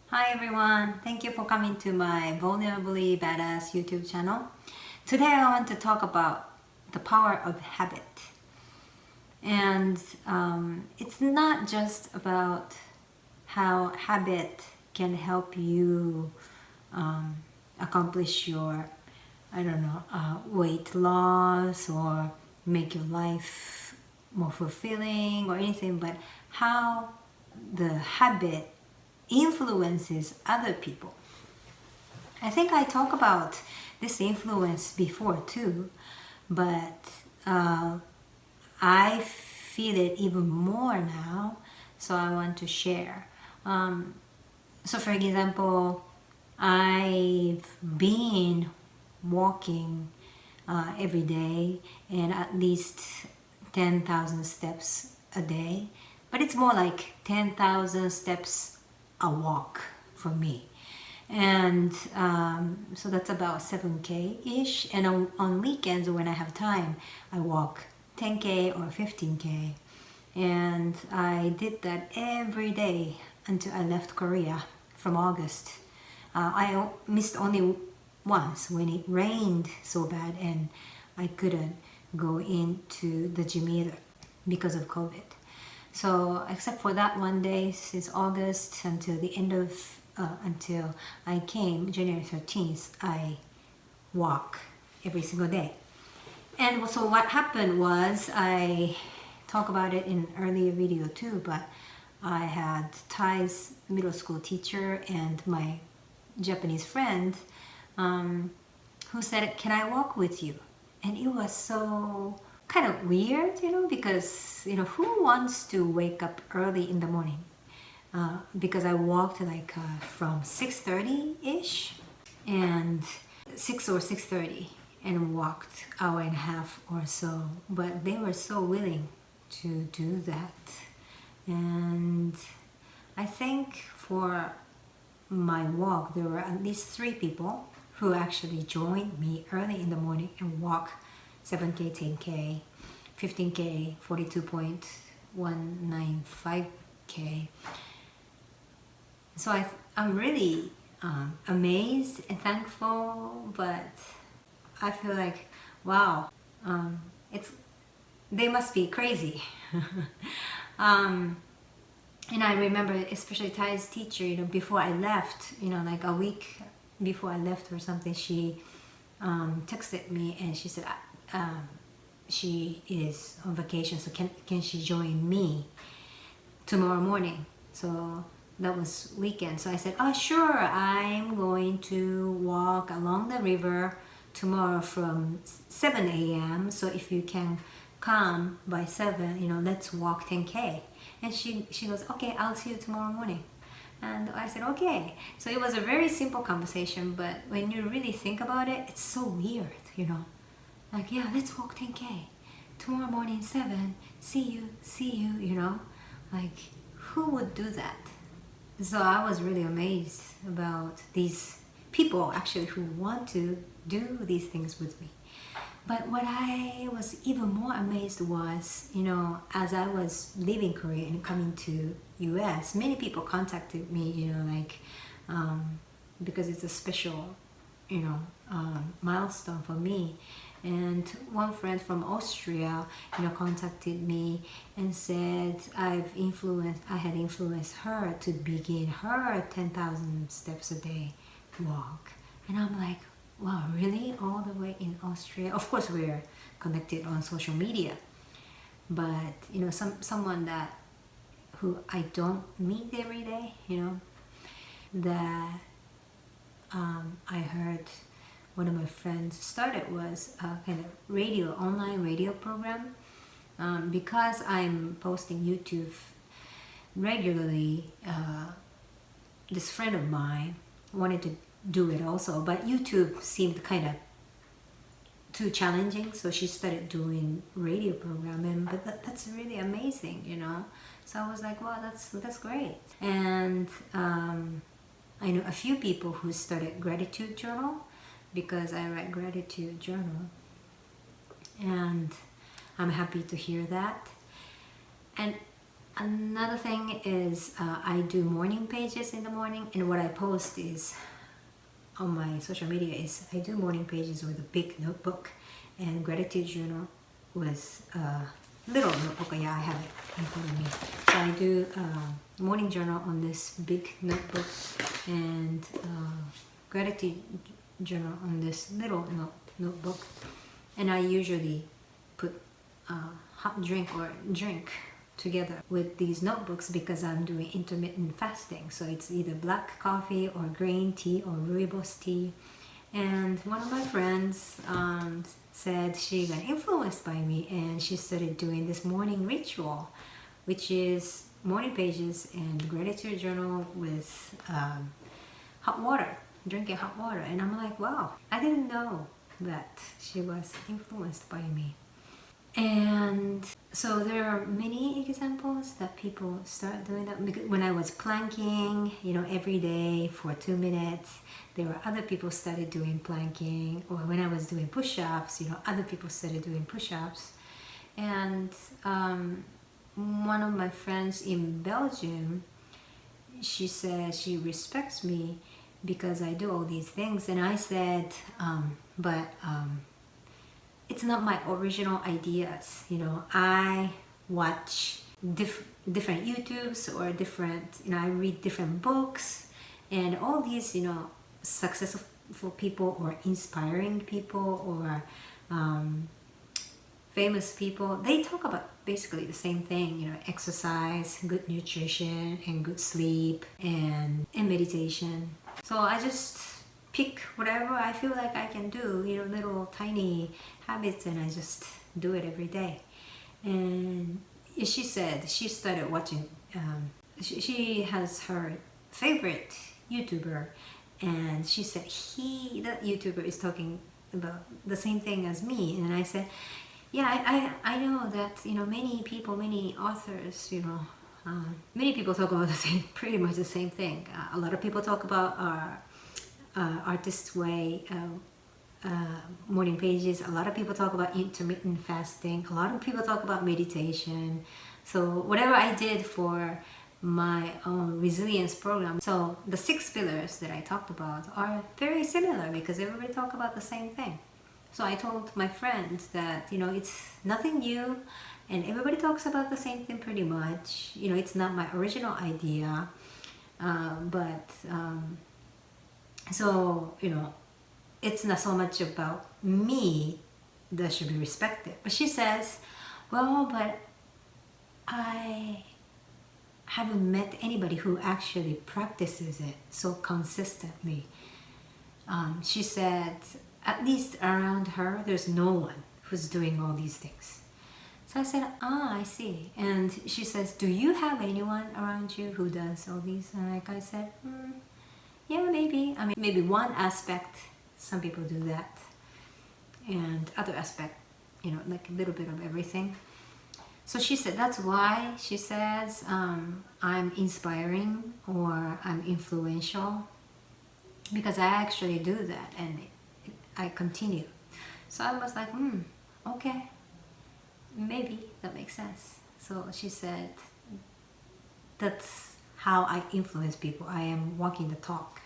Hi everyone, thank you for coming to my Vulnerably Badass YouTube channel. Today I want to talk about the power of habit. And it's not just about how habit can help you accomplish your, weight loss or make your life more fulfilling or anything, but how the habit influences other people. I think I talked about this influence before too, but I feel it even more now, so I want to share. So for example, I've been walking every day and at least 10,000 steps a day, but it's more like 10,000 steps a walk for me. And so that's about 7K-ish. And on weekends when I have time, I walk 10K or 15K. And I did that every day until I left Korea from August. I missed only once when it rained so bad and I couldn't go into the gym either because of COVID. So except for that one day since August until the end of until I came January 13th, I walk every single day. And so what happened was, I talk about it in an earlier video too, but I had Thai's middle school teacher and my Japanese friend who said, "Can I walk with you?" And it was so kind of weird, because who wants to wake up early in the morning? Because I walked like from 6:30-ish and 6 or 6:30 and walked hour and a half or so, but they were so willing to do that. And I think for my walk there were at least 3 people who actually joined me early in the morning and walk 7K, 10K, 15K, 42.195K. So I'm really amazed and thankful, but I feel like, wow, they must be crazy. And I remember, especially Thai's teacher, before I left, like a week before I left or something, she texted me and she said she is on vacation, so can she join me tomorrow morning? So that was weekend. So I said, oh sure, I'm going to walk along the river tomorrow from 7 a.m. So if you can come by 7, let's walk 10K. And she goes, okay, I'll see you tomorrow morning. And I said, okay. So it was a very simple conversation, but when you really think about it, it's so weird, Like, yeah, let's walk 10K. Tomorrow morning, 7, see you, Like, who would do that? So I was really amazed about these people actually who want to do these things with me. But what I was even more amazed was, as I was leaving Korea and coming to US, many people contacted me, because it's a special, milestone for me. And one friend from Austria, contacted me and said I had influenced her to begin her 10,000 steps a day walk. And I'm like, wow, really? All the way in Austria? Of course, we're connected on social media, but someone who I don't meet every day, that I heard one of my friends started was a kind of online radio program. Because I'm posting YouTube regularly, this friend of mine wanted to do it also, but YouTube seemed kind of too challenging, so she started doing radio programming. But that's really amazing, So I was like, wow, that's great. And I know a few people who started gratitude journal, because I write gratitude journal, and I'm happy to hear that. And Another thing is I do morning pages in the morning, and what I post is on my social media is I do morning pages with a big notebook and gratitude journal with a little notebook. Yeah, I have it in front of me. So I do morning journal on this big notebook and gratitude journal on this little notebook. And I usually put hot drink or drink together with these notebooks because I'm doing intermittent fasting. So it's either black coffee or green tea or rooibos tea. And one of my friends said she got influenced by me and she started doing this morning ritual, which is morning pages and gratitude journal with hot water, drinking hot water. And I'm like, wow, I didn't know that she was influenced by me. And so there are many examples that people start doing that. Because when I was planking, every day for 2 minutes, there were other people started doing planking. Or when I was doing push-ups, other people started doing push-ups. And one of my friends in Belgium, she said she respects me because I do all these things. And I said, but it's not my original ideas. I watch different YouTubes or different, I read different books, and all these, successful people or inspiring people or famous people, they talk about basically the same thing, exercise, good nutrition, and good sleep, and meditation. So I just pick whatever I feel like I can do, little tiny habits, and I just do it every day. And she said she started watching, she has her favorite YouTuber, and she said that YouTuber is talking about the same thing as me. And I said, yeah, I know that, many people, many authors, many people talk about pretty much the same thing. A lot of people talk about our artist way morning pages. A lot of people talk about intermittent fasting. A lot of people talk about meditation. So whatever I did for my own resilience program, so the 6 pillars that I talked about are very similar because everybody talk about the same thing. So I told my friends that it's nothing new and everybody talks about the same thing pretty much. It's not my original idea, but so, it's not so much about me that should be respected. But she says, well, but I haven't met anybody who actually practices it so consistently. She said, at least around her, there's no one who's doing all these things. So I said, I see. And she says, do you have anyone around you who does all these? And like I said, yeah, maybe. I mean, maybe one aspect, some people do that. And other aspect, like a little bit of everything. So she said, that's why she says, I'm inspiring or I'm influential. Because I actually do that and I continue. So I was like, okay, maybe that makes sense. So she said, that's how I influence people. I am walking the talk.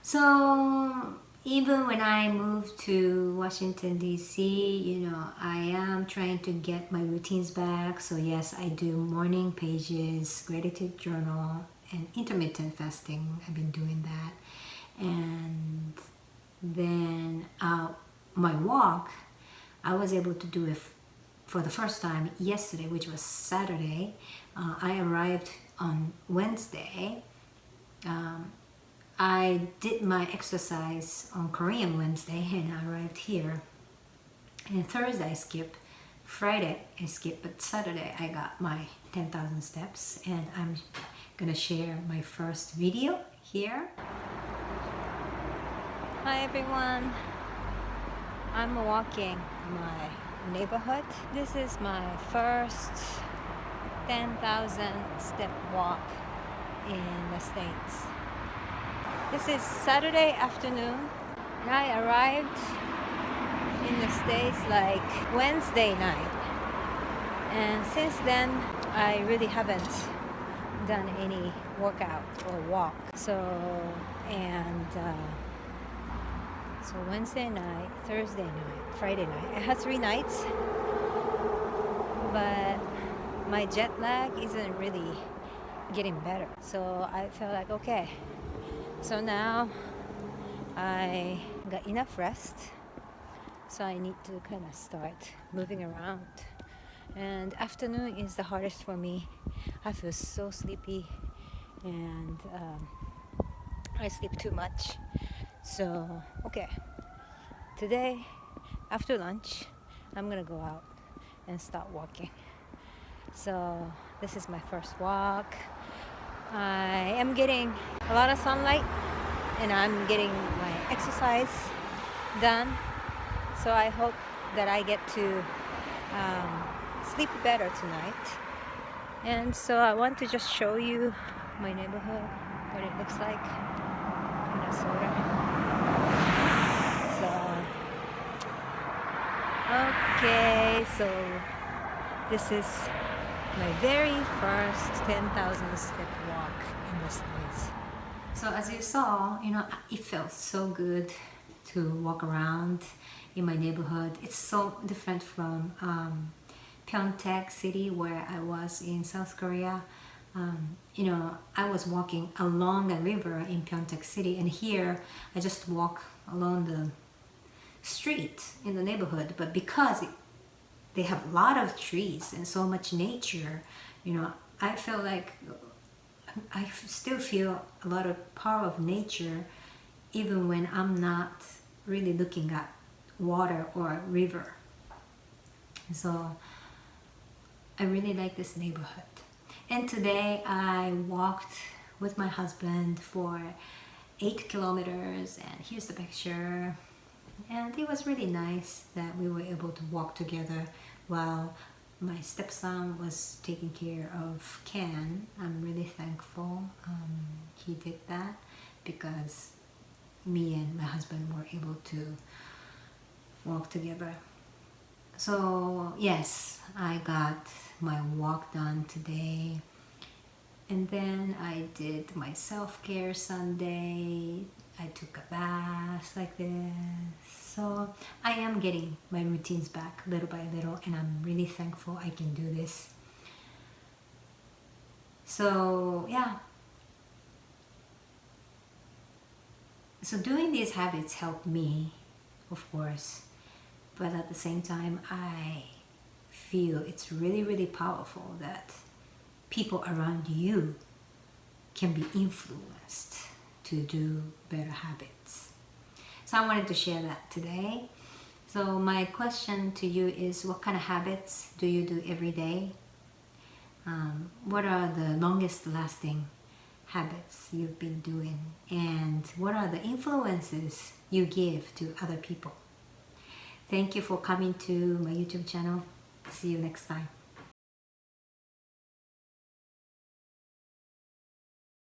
So even when I moved to Washington, D.C., I am trying to get my routines back. So yes, I do morning pages, gratitude journal, and intermittent fasting. I've been doing that. And then my walk, I was able to do it for the first time yesterday, which was Saturday. I arrived on Wednesday. I did my exercise on Korean Wednesday and I arrived here. And Thursday I skipped, Friday I skipped, but Saturday I got my 10,000 steps, and I'm gonna share my first video here. Hi everyone, I'm walking my neighborhood. This is my first 10,000 step walk in the States. This is Saturday afternoon and I arrived in the States like Wednesday night, and since then I really haven't done any workout or walk. And so Wednesday night, Thursday night, Friday night. I had 3 nights, but my jet lag isn't really getting better. So I felt like, okay, so now I got enough rest. So I need to kind of start moving around. And afternoon is the hardest for me. I feel so sleepy, and I sleep too much. So, okay, today after lunch, I'm gonna go out and start walking. So, this is my first walk. I am getting a lot of sunlight, and I'm getting my exercise done. So, I hope that I get to sleep better tonight. And so I want to just show you my neighborhood, what it looks like, Minnesota. Okay, so this is my very first 10,000 step walk in the States. So as you saw, it felt so good to walk around in my neighborhood. It's so different from Pyeongtaek city where I was in South Korea. I was walking along a river in Pyeongtaek city, and here I just walk along the street in the neighborhood. But because they have a lot of trees and so much nature, I feel like I still feel a lot of power of nature even when I'm not really looking at water or river. So I really like this neighborhood. And today I walked with my husband for 8 kilometers, and here's the picture. And it was really nice that we were able to walk together while my stepson was taking care of Ken. I'm really thankful he did that, because me and my husband were able to walk together. So yes, I got my walk done today, and then I did my self-care Sunday. I took a bath like this. So I am getting my routines back little by little, and I'm really thankful I can do this. So yeah, so doing these habits help me, of course, but at the same time I feel it's really, really powerful that people around you can be influenced to do better habits. So I wanted to share that today. So my question to you is, what kind of habits do you do every day? What are the longest lasting habits you've been doing? And what are the influences you give to other people? Thank you for coming to my YouTube channel. See you next time.